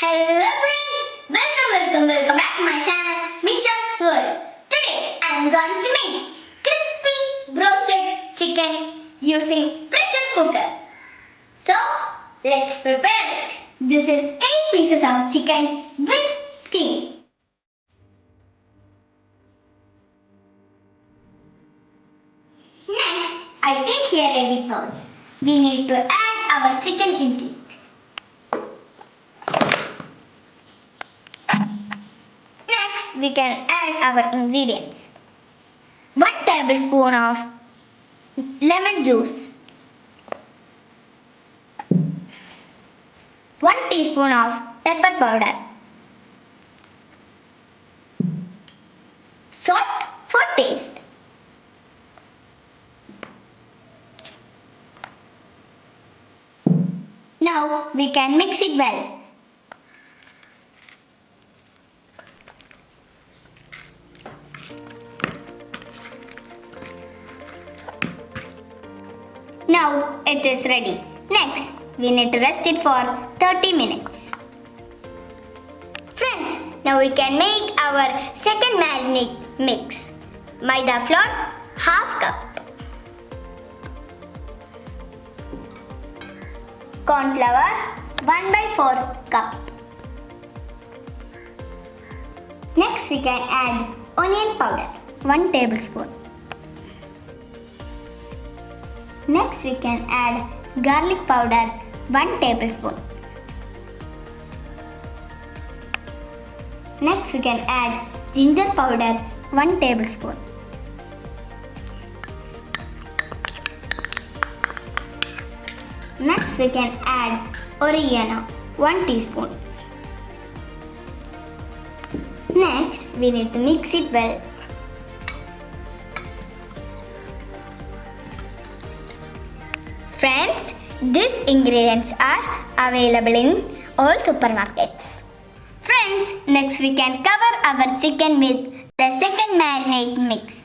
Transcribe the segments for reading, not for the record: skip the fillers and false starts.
Hello friends, welcome back to my channel Minshas World. Today I am going to make crispy broasted chicken using pressure cooker. So let's prepare it. This is 8 pieces of chicken with skin. Next, I take here a big bowl. We need to add our chicken into it. We can add our ingredients. 1 tablespoon of lemon juice, 1 teaspoon of pepper powder, salt for taste. Now we can mix it well. Now it is ready. Next, we need to rest it for 30 minutes. Friends, now we can make our second marinade mix. Maida flour, half cup. Corn flour, 1/4 cup. Next, we can add onion powder, 1 tablespoon. Next we can add garlic powder, 1 tablespoon. Next we can add ginger powder, 1 tablespoon. Next we can add oregano, 1 teaspoon. Next we need to mix it well. Friends, these ingredients are available in all supermarkets. Friends, next we can cover our chicken with the second marinade mix.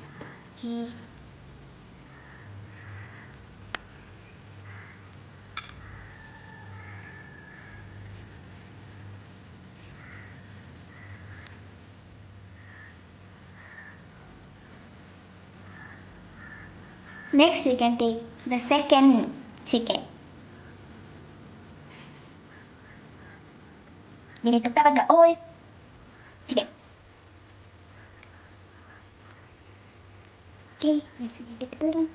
Next we can take the second chicken. We need to cover the whole chicken. Okay, let's get it going.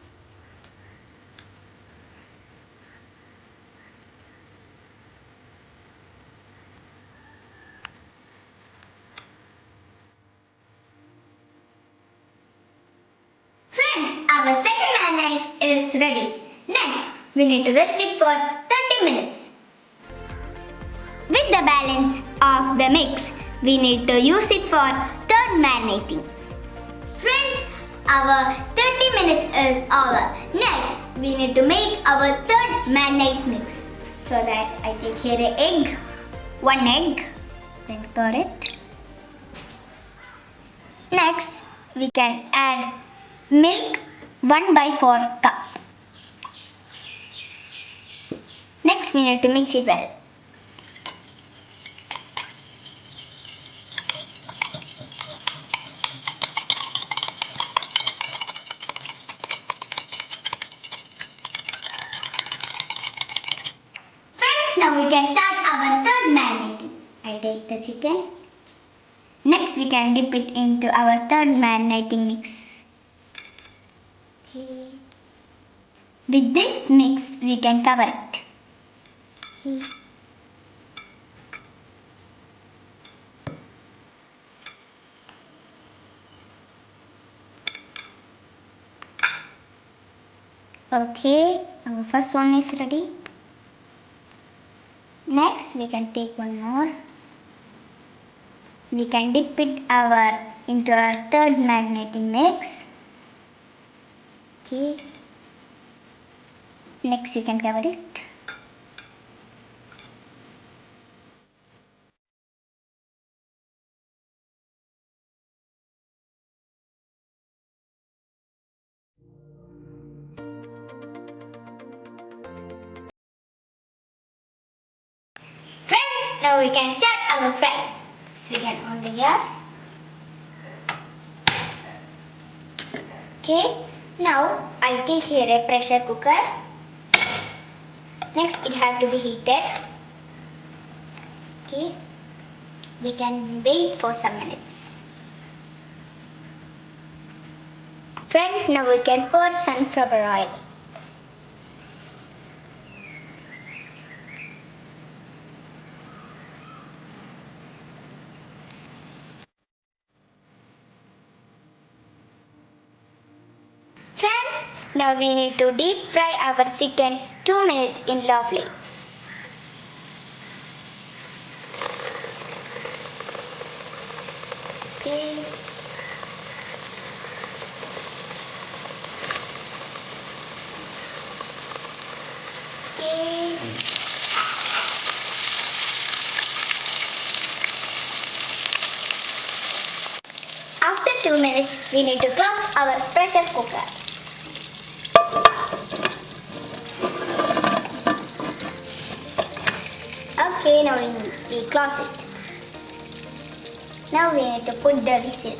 Friends, our second marinade is ready. Next, we need to rest it for 30 minutes. With the balance of the mix, we need to use it for third marinating. Friends, our 30 minutes is over. Next, we need to make our third marinade mix. So that I take here an egg, 1 egg, then pour it. Next, we can add milk, 1/4 cup. Next, we need to mix it well. Friends, now we can start our third marinating. I take the chicken. Next, we can dip it into our third marinating mix. With this mix, we can cover it. Okay, our first one is ready. Next, we can take one more. We can dip it into our third marinating mix. Okay. Next, you can cover it. Friends, now we can start our fry. So we can on the gas. Okay, now I'll take here a pressure cooker. Next it has to be heated. Okay, we can wait for some minutes. Friends, now we can pour sunflower oil. Friends, now we need to deep fry our chicken 2 minutes in low flame. Okay. Okay. After 2 minutes, we need to close our pressure cooker. Okay, now we close it. Now we need to put the whistle.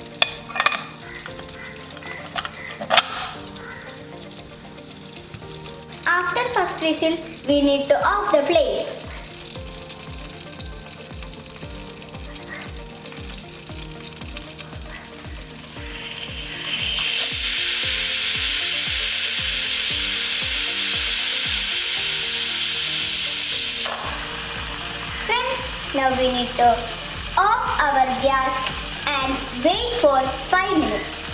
After first whistle, we need to off the flame. Friends, now we need to off our gas and wait for 5 minutes.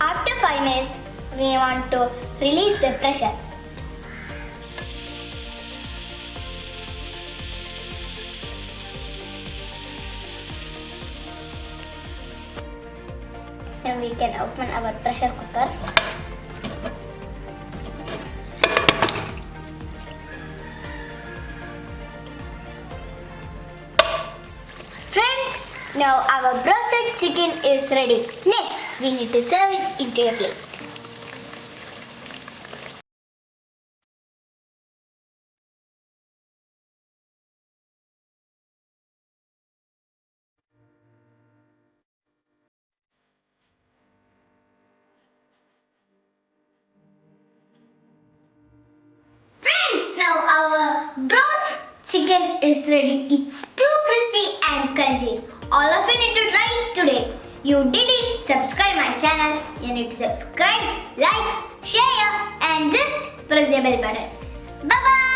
After 5 minutes, we want to release the pressure. Then we can open our pressure cooker. Now our brosted chicken is ready. Next, we need to serve it into a plate. Friends, now our brost chicken is ready. It's too crispy and crunchy. All of you need to try it today. You did it. Subscribe my channel. You need to subscribe, like, share and just press the bell button. Bye bye.